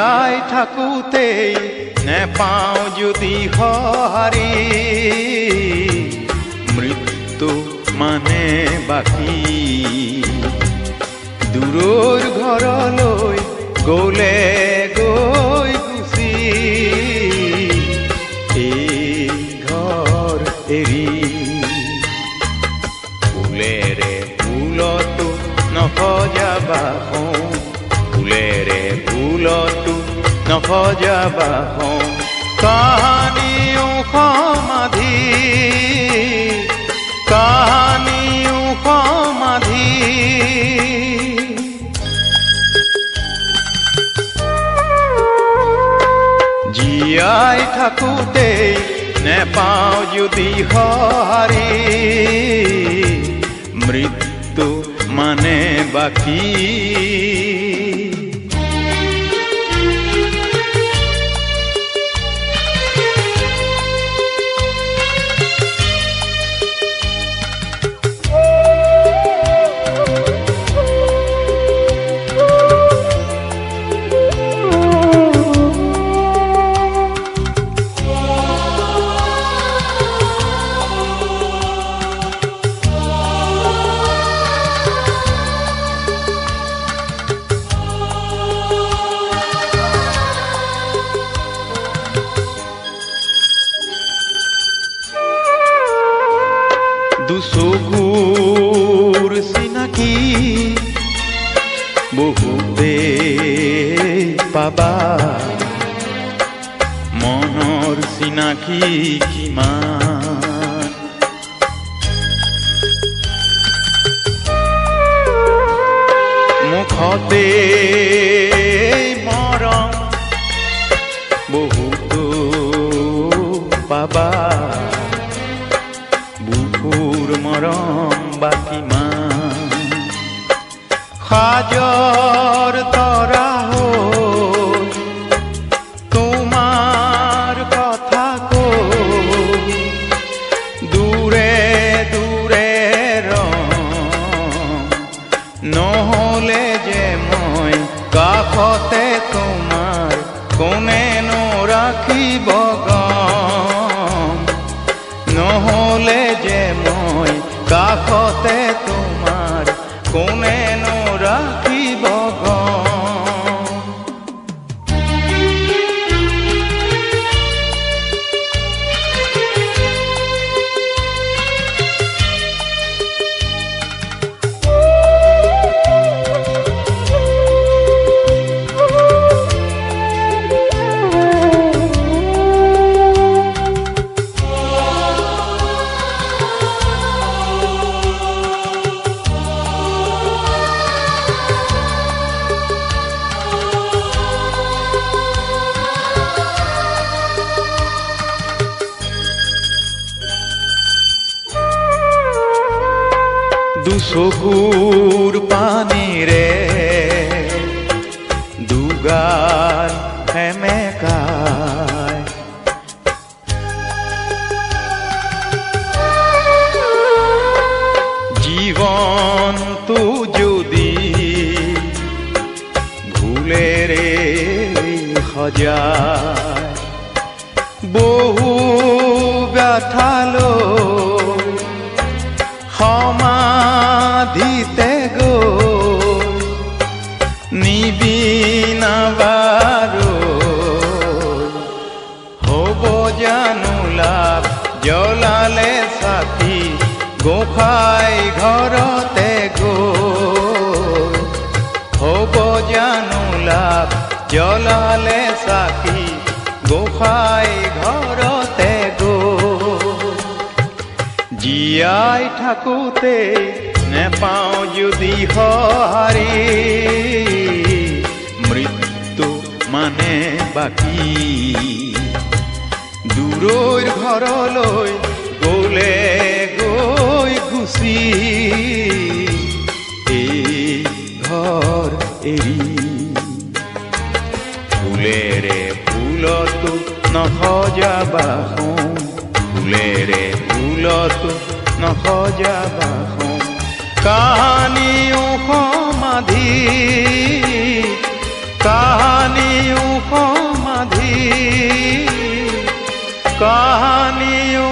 জীয়াই থাকোঁতেই নেপাওঁ যদি সঁহাৰি, মৃত্যু মানে বাকী। দূৰৰ ঘৰলৈ গ'লে গৈ গুচি, এই ঘৰ এৰি। ফুলেৰে ফুলতো নসজাবা হওঁ, ফুলেৰে ফুলতো নসজাবা হওঁ। কাহানিও সমাধি, কাহানিও সমাধি। জীয়াই থাকোঁতেই নেপাওঁ যদি সঁহাৰি, মৃত্যু মানে বাকী। দুচকুৰ চিনাকি বহুতে পাবা, মনৰ চিনাকি কিমান। মুখতে মৰম বহুতো পাবা, বুকুৰ মৰম বা কিমান। সাজৰ তৰা হৈ তোমাৰ কথা কৈ, দূৰে দূৰে নহ'লে যে মই কাষতে তোমাৰ কোনেনো ৰাখিব গম। নহ'লে যে মই কাষতে তোমাৰ কোনেনো ৰাখিব গম। দুচকুৰ পানীৰে দুগাল সেমেকাই, জীৱনটো যদি ভুলেৰে সজায়, বহু গাঁথালৈ সমাধিতে গৈ নিবিনাবাৰৈ, হ'ব জানো লাভ জ্বলালে চাকি গোসাঁই ঘৰতে গৈ। হ'ব জানো লাভ জ্বলালে চাকি গোসাঁই ঘৰতে গৈ। জীয়াই থাকোঁতেই নেপাওঁ যদি সঁহাৰি, মৃত্যু মানে বাকী। দূৰৰ ঘৰলৈ গ'লে গৈ গুচি, এই ঘৰ এৰি। ফুলেৰে ফুলতো নসজাবা হওঁ, ফুলেৰে ফুলতো নসজাবা হওঁ। কাহানিও সমাধি, কাহানিও সমাধি কাহানিও